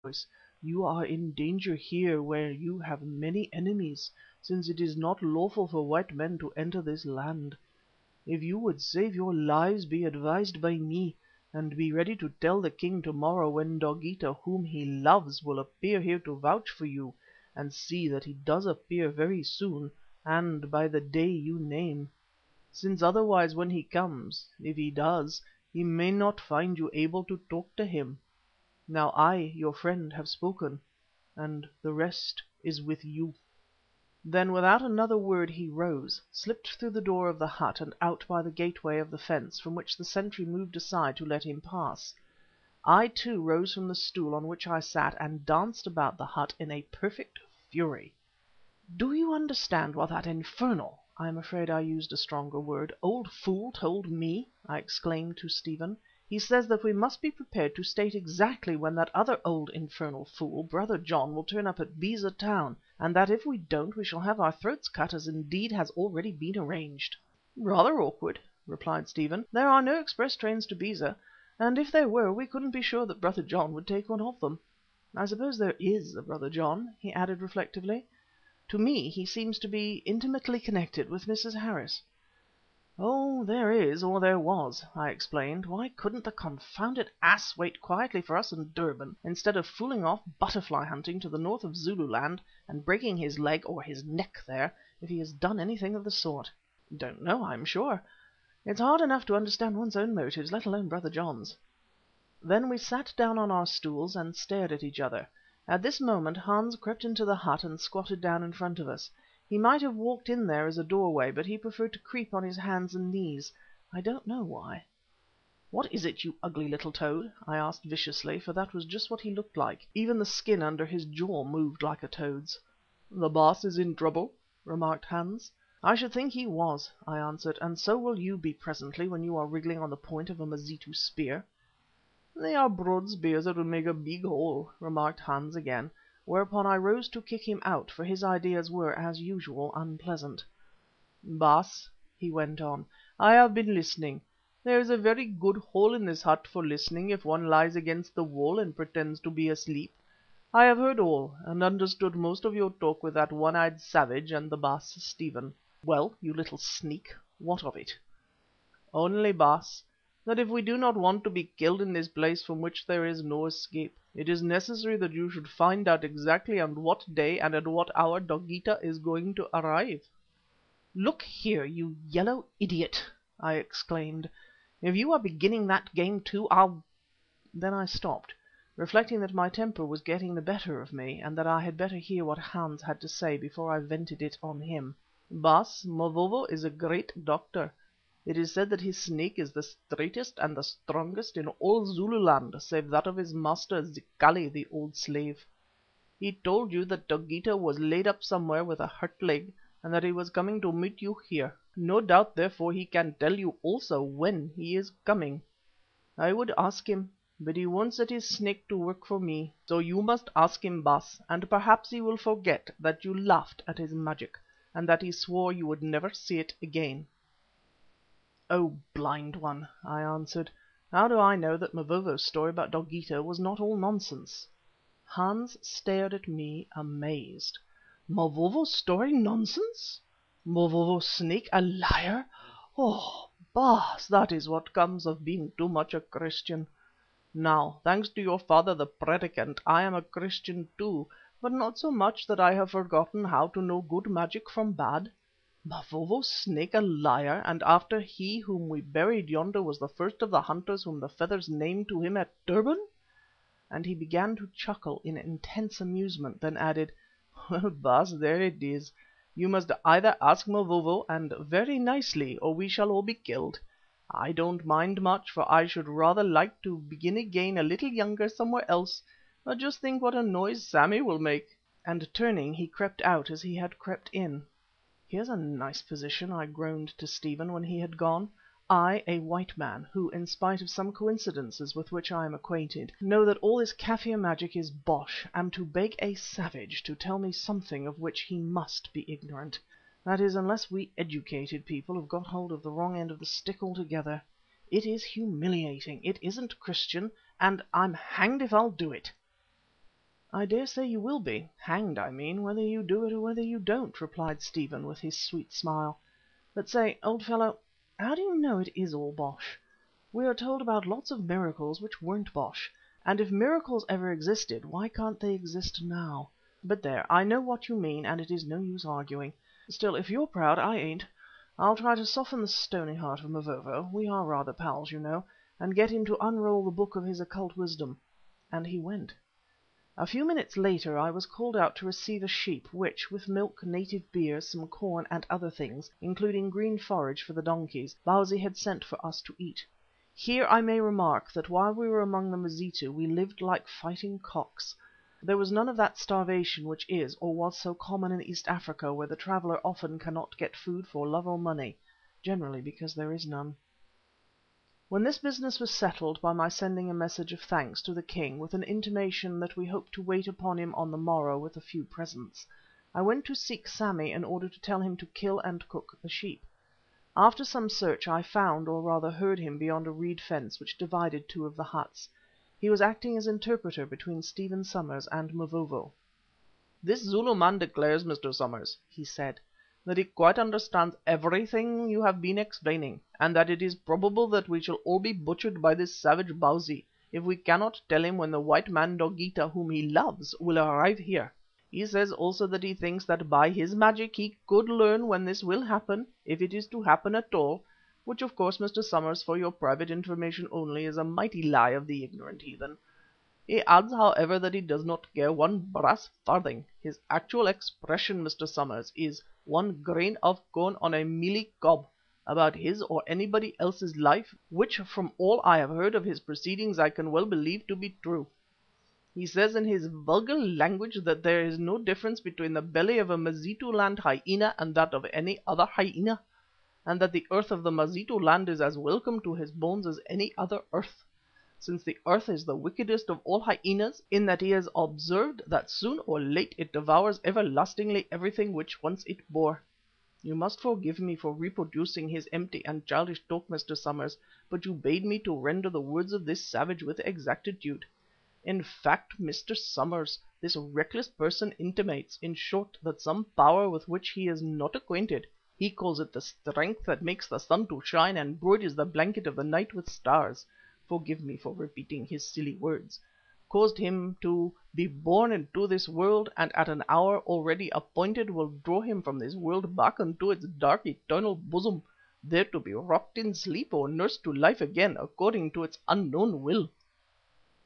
voice. "You are in danger here where you have many enemies, since it is not lawful for white men to enter this land. If you would save your lives, be advised by me, and be ready to tell the king to-morrow when Dogeetah, whom he loves, will appear here to vouch for you, and see that he does appear very soon and by the day you name, since otherwise when he comes, if he does, he may not find you able to talk to him. Now I, your friend, have spoken, and the rest is with you." Then without another word he rose, slipped through the door of the hut and out by the gateway of the fence, from which the sentry moved aside to let him pass. I too rose from the stool on which I sat and danced about the hut in a perfect fury. "Do you understand what that infernal"—I am afraid I used a stronger word—"old fool told me?" I exclaimed to Stephen. "He says that we must be prepared to state exactly when that other old infernal fool, Brother John, will turn up at Beza Town, and that if we don't we shall have our throats cut, as indeed has already been arranged." "Rather awkward," replied Stephen. "There are no express trains to Beza, and if there were we couldn't be sure that Brother John would take one of them. I suppose there is a Brother John," he added reflectively. "To me he seems to be intimately connected with Mrs. Harris." "Oh, there is, or there was," I explained. "Why couldn't the confounded ass wait quietly for us in Durban, instead of fooling off butterfly hunting to the north of Zululand and breaking his leg or his neck there, if he has done anything of the sort? Don't know, I'm sure. It's hard enough to understand one's own motives, let alone Brother John's." Then we sat down on our stools and stared at each other. At this moment Hans crept into the hut and squatted down in front of us. He might have walked in there as a doorway, but he preferred to creep on his hands and knees. I don't know why. "What is it, you ugly little toad?" I asked viciously, for that was just what he looked like. Even the skin under his jaw moved like a toad's. "The Baas is in trouble," remarked Hans. "I should think he was," I answered, "and so will you be presently when you are wriggling on the point of a Mazitu spear." "They are broad spears that would make a big hole," remarked Hans again, whereupon I rose to kick him out, for his ideas were, as usual, unpleasant. "Baas," he went on, "I have been listening. There is a very good hole in this hut for listening if one lies against the wall and pretends to be asleep. I have heard all, and understood most of your talk with that one-eyed savage and the Baas Stephen. Well, you little sneak, what of it?" "Only, Baas, that if we do not want to be killed in this place from which there is no escape, it is necessary that you should find out exactly on what day and at what hour Dogeetah is going to arrive." "Look here, you yellow idiot," I exclaimed, "if you are beginning that game too, I'll—" Then I stopped, reflecting that my temper was getting the better of me, and that I had better hear what Hans had to say before I vented it on him. "Baas, Mavovo is a great doctor. It is said that his snake is the straightest and the strongest in all Zululand, save that of his master, Zikali, the old slave. He told you that Dogeetah was laid up somewhere with a hurt leg, and that he was coming to meet you here. No doubt, therefore, he can tell you also when he is coming. I would ask him, but he won't set his snake to work for me. So you must ask him, Baas, and perhaps he will forget that you laughed at his magic, and that he swore you would never see it again." "Oh, blind one," I answered, "how do I know that Mavovo's story about Dogeetah was not all nonsense?" Hans stared at me amazed. "Mavovo's story nonsense? Mavovo's snake a liar? Oh, Baas, that is what comes of being too much a Christian. Now, thanks to your father the Predikant, I am a Christian too, but not so much that I have forgotten how to know good magic from bad. Mavovo's snake a liar, and after he whom we buried yonder was the first of the hunters whom the feathers named to him at Durban," and he began to chuckle in intense amusement, then added, "Well, Baas, there it is. You must either ask Mavovo, and very nicely, or we shall all be killed. I don't mind much, for I should rather like to begin again a little younger somewhere else, but just think what a noise Sammy will make," and turning he crept out as he had crept in. "Here's a nice position," I groaned to Stephen when he had gone. "I, a white man, who, in spite of some coincidences with which I am acquainted, know that all this Kaffir magic is bosh, am to beg a savage to tell me something of which he must be ignorant. That is, unless we educated people have got hold of the wrong end of the stick altogether. It is humiliating, it isn't Christian, and I'm hanged if I'll do it." "I dare say you will be, hanged I mean, whether you do it or whether you don't," replied Stephen with his sweet smile. "But say, old fellow, how do you know it is all bosh? We are told about lots of miracles which weren't bosh, and if miracles ever existed, why can't they exist now? But there, I know what you mean, and it is no use arguing. Still, if you're proud, I ain't. I'll try to soften the stony heart of Mavovo, we are rather pals, you know, and get him to unroll the book of his occult wisdom." And he went. A few minutes later I was called out to receive a sheep which, with milk, native beer, some corn and other things, including green forage for the donkeys, Bausi had sent for us to eat. Here I may remark that while we were among the Mazitu we lived like fighting cocks. There was none of that starvation which is, or was so common in East Africa, where the traveller often cannot get food for love or money, generally because there is none. When this business was settled by my sending a message of thanks to the king with an intimation that we hoped to wait upon him on the morrow with a few presents, I went to seek Sammy in order to tell him to kill and cook the sheep. After some search I found, or rather heard him beyond a reed fence which divided two of the huts. He was acting as interpreter between Stephen Somers and Mavovo. "This Zulu man declares, Mr. Somers," he said, "that he quite understands everything you have been explaining, and that it is probable that we shall all be butchered by this savage Bausi, if we cannot tell him when the white man Dogeetah, whom he loves, will arrive here. He says also that he thinks that by his magic he could learn when this will happen, if it is to happen at all, which of course, Mr. Somers, for your private information only, is a mighty lie of the ignorant heathen. He adds, however, that he does not care one brass farthing. His actual expression, Mr. Somers, is 1 grain of corn on a mealie cob, about his or anybody else's life, which from all I have heard of his proceedings I can well believe to be true. He says in his vulgar language that there is no difference between the belly of a Mazitu land hyena and that of any other hyena, and that the earth of the Mazitu land is as welcome to his bones as any other earth, since the earth is the wickedest of all hyenas, in that he has observed that soon or late it devours everlastingly everything which once it bore. You must forgive me for reproducing his empty and childish talk, Mr. Somers, but you bade me to render the words of this savage with exactitude. In fact, Mr. Somers, this reckless person intimates, in short, that some power with which he is not acquainted, he calls it the strength that makes the sun to shine and broidens the blanket of the night with stars, forgive me for repeating his silly words, caused him to be born into this world, and at an hour already appointed will draw him from this world back into its dark eternal bosom, there to be rocked in sleep or nursed to life again, according to its unknown will.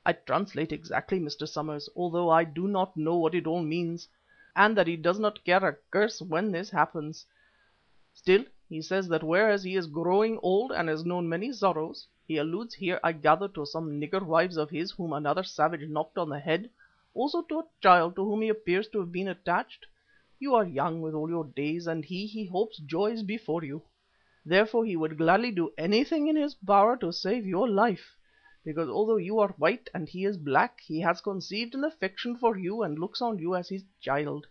I translate exactly, Mr. Somers, although I do not know what it all means, and that he does not care a curse when this happens. Still, he says that whereas he is growing old and has known many sorrows, he alludes here, I gather, to some nigger wives of his whom another savage knocked on the head, also to a child to whom he appears to have been attached. You are young with all your days, and he hopes joys before you. Therefore he would gladly do anything in his power to save your life, because although you are white and he is black, he has conceived an affection for you and looks on you as his child.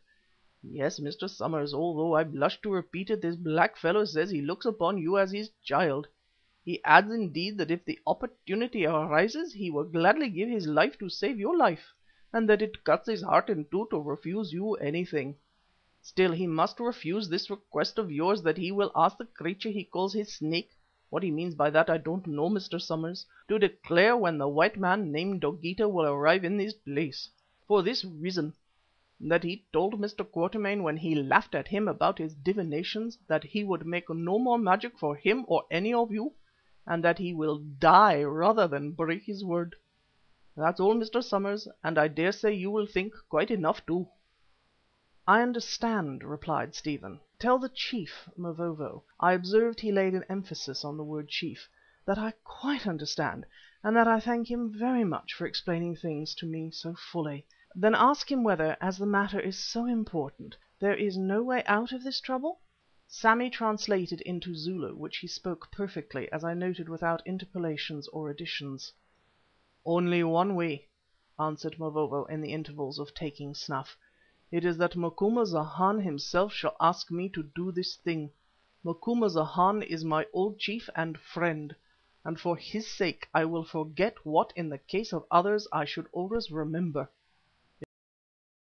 Yes, Mr. Somers, although I blush to repeat it, this black fellow says he looks upon you as his child. He adds indeed that if the opportunity arises he will gladly give his life to save your life, and that it cuts his heart in two to refuse you anything. Still, he must refuse this request of yours that he will ask the creature he calls his snake, what he means by that I don't know, Mr. Somers, to declare when the white man named Dogeetah will arrive in this place. For this reason, that he told Mr. Quatermain when he laughed at him about his divinations that he would make no more magic for him or any of you, and that he will die rather than break his word. That's all, Mr. Somers, and I dare say you will think quite enough too." "I understand," replied Stephen. "Tell the chief, Mavovo," I observed he laid an emphasis on the word chief, "that I quite understand, and that I thank him very much for explaining things to me so fully. Then ask him whether, as the matter is so important, there is no way out of this trouble?" Sammy translated into Zulu, which he spoke perfectly, as I noted without interpolations or additions. "Only one way," answered Mavovo in the intervals of taking snuff. "It is that Macumazahn himself shall ask me to do this thing. Macumazahn is my old chief and friend, and for his sake I will forget what in the case of others I should always remember.